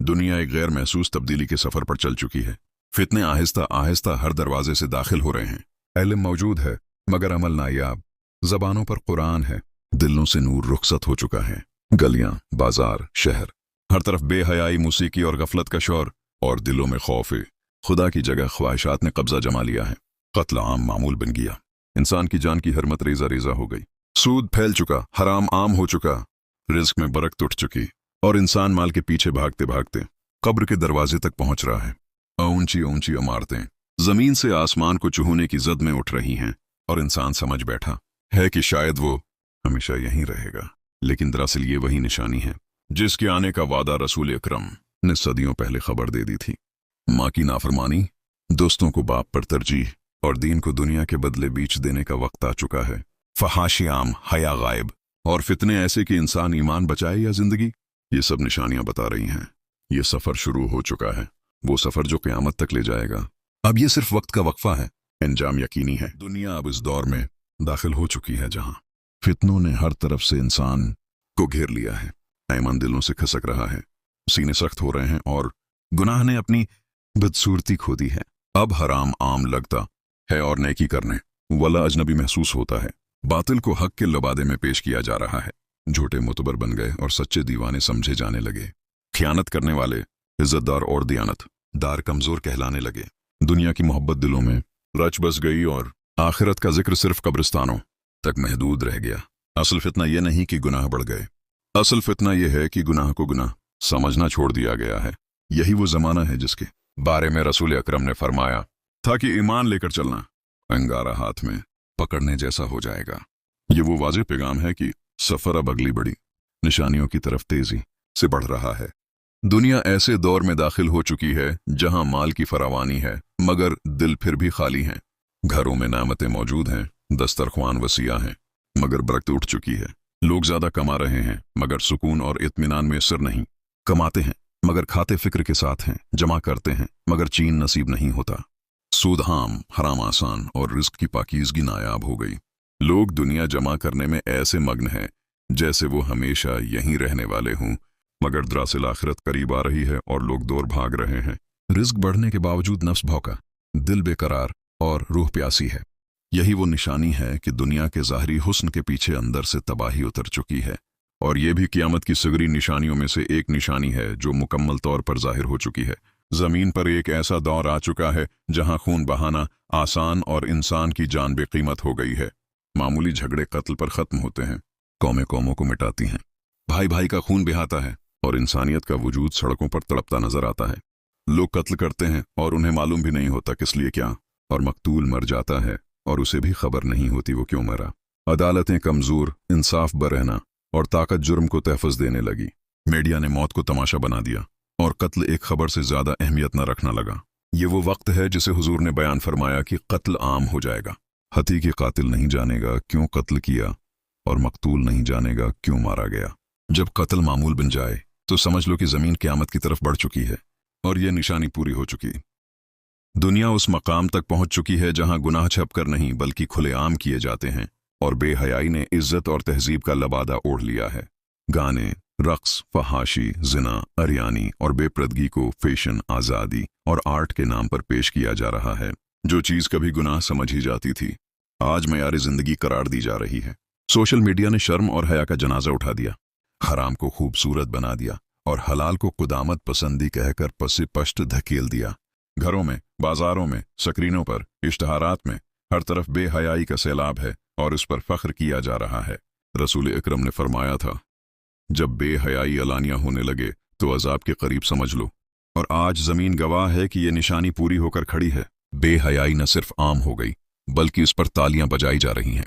दुनिया एक गैर महसूस तब्दीली के सफर पर चल चुकी है। फितने आहिस्ता आहिस्ता हर दरवाजे से दाखिल हो रहे हैं। इल्म मौजूद है मगर अमल नायाब। जबानों पर कुरान है, दिलों से नूर रुखसत हो चुका है। गलियां, बाजार, शहर, हर तरफ बेहयाई, मूसीकी और गफलत का शोर, और दिलों में खौफ है। खुदा की जगह ख्वाहिशात ने कब्जा जमा लिया है। कत्ल आम मामूल बन गया। इंसान की जान की हरमत रेजा रेजा हो गई। सूद फैल चुका, हराम आम हो चुका, रिज्क में बरकत उठ चुकी, और इंसान माल के पीछे भागते भागते कब्र के दरवाजे तक पहुंच रहा है। ऊंची ऊंची इमारतें जमीन से आसमान को चूहने की जद में उठ रही हैं, और इंसान समझ बैठा है कि शायद वो हमेशा यहीं रहेगा। लेकिन दरअसल ये वही निशानी है जिसके आने का वादा रसूल अकरम ने सदियों पहले खबर दे दी थी। माँ की नाफरमानी, दोस्तों को बाप पर तरजीह, और दीन को दुनिया के बदले बीच देने का वक्त आ चुका है। फहाशी आम, हया गायब, और फितने ऐसे कि इंसान ईमान बचाए या जिंदगी, ये सब निशानियां बता रही हैं ये सफर शुरू हो चुका है। वो सफर जो क़यामत तक ले जाएगा। अब ये सिर्फ वक्त का वक्फा है, अंजाम यकीनी है। दुनिया अब इस दौर में दाखिल हो चुकी है जहां फितनों ने हर तरफ से इंसान को घेर लिया है। ऐमान दिलों से खसक रहा है, सीने सख्त हो रहे हैं, और गुनाह ने अपनी बदसूरती खो दी है। अब हराम आम लगता है और नेकी करने वाला अजनबी महसूस होता है। बातिल को हक के लबादे में पेश किया जा रहा है। झूठे मुतबर बन गए और सच्चे दीवाने समझे जाने लगे। खियानत करने वाले इज्जतदार और दियानतदार कमजोर कहलाने लगे। दुनिया की मोहब्बत दिलों में रच बस गई, और आखिरत का जिक्र सिर्फ कब्रिस्तानों तक महदूद रह गया। असल फितना यह नहीं कि गुनाह बढ़ गए, असल फितना यह है कि गुनाह को गुनाह समझना छोड़ दिया गया है। यही वो जमाना है जिसके बारे में रसूल अकरम ने फरमाया था कि ईमान लेकर चलना अंगारा हाथ में पकड़ने जैसा हो जाएगा। ये वो वाज़ेह पैगाम है कि सफर अब अगली बड़ी निशानियों की तरफ तेजी से बढ़ रहा है। दुनिया ऐसे दौर में दाखिल हो चुकी है जहां माल की फरावानी है मगर दिल फिर भी खाली हैं। घरों में नामतें मौजूद हैं, दस्तरख्वान वसिया हैं मगर बरकत उठ चुकी है। लोग ज्यादा कमा रहे हैं मगर सुकून और इत्मीनान मैसर नहीं। कमाते हैं मगर खाते फिक्र के साथ हैं, जमा करते हैं मगर चीन नसीब नहीं होता। सूद हाम, हराम आसान, और रिस्क की पाकीज़गी नायाब हो गई। लोग दुनिया जमा करने में ऐसे मग्न हैं जैसे वो हमेशा यहीं रहने वाले हों, मगर दरअसल आखिरत करीब आ रही है और लोग दौड़ भाग रहे हैं। रिस्क बढ़ने के बावजूद नफ्स भौंका, दिल बेकरार और रूह प्यासी है। यही वो निशानी है कि दुनिया के ज़ाहरी हुस्न के पीछे अंदर से तबाही उतर चुकी है। और ये भी क़यामत की सगरी निशानियों में से एक निशानी है जो मुकम्मल तौर पर ज़ाहिर हो चुकी है। ज़मीन पर एक ऐसा दौर आ चुका है जहां खून बहाना आसान और इंसान की जान बेकीमत हो गई है। मामूली झगड़े कत्ल पर ख़त्म होते हैं, कौमें कौमों को मिटाती हैं, भाई भाई का खून बहाता है, और इंसानियत का वजूद सड़कों पर तड़पता नजर आता है। लोग कत्ल करते हैं और उन्हें मालूम भी नहीं होता किस लिए क्या, और मकतूल मर जाता है और उसे भी खबर नहीं होती वो क्यों मरा। अदालतें कमज़ोर, इंसाफ बरहना, और ताकत जुर्म को तहफ़्फ़ुज़ देने लगी। मीडिया ने मौत को तमाशा बना दिया और कत्ल एक खबर से ज़्यादा अहमियत न रखना लगा। ये वो वक्त है जिसे हुजूर ने बयान फरमाया कि कत्ल आम हो जाएगा। हतीकी कातिल नहीं जानेगा क्यों कत्ल किया, और मकतूल नहीं जानेगा क्यों मारा गया। जब कत्ल मामूल बन जाए तो समझ लो कि ज़मीन क़यामत की तरफ बढ़ चुकी है, और यह निशानी पूरी हो चुकी। दुनिया उस मकाम तक पहुंच चुकी है जहां गुनाह छपकर नहीं बल्कि खुलेआम किए जाते हैं, और बेहयाई ने इज्जत और तहजीब का लबादा ओढ़ लिया है। गाने, रक्स, फहाशी, जिना, अरियानी और बेपर्दगी को फैशन, आज़ादी और आर्ट के नाम पर पेश किया जा रहा है। जो चीज़ कभी गुनाह समझी जाती थी आज मयार ज़िंदगी करार दी जा रही है। सोशल मीडिया ने शर्म और हया का जनाजा उठा दिया, हराम को खूबसूरत बना दिया, और हलाल को कुदामत पसंदी कहकर पसे पश्त धकेल दिया। घरों में, बाजारों में, स्क्रीनों पर, इश्तहारात में हर तरफ बेहयाई का सैलाब है, और इस पर फख्र किया जा रहा है। रसूल अकरम ने फरमाया था, जब बेहयाई अलानिया होने लगे तो अजाब के करीब समझ लो। और आज ज़मीन गवाह है कि ये निशानी पूरी होकर खड़ी है। बेहयाई न सिर्फ आम हो गई बल्कि इस पर तालियां बजाई जा रही हैं।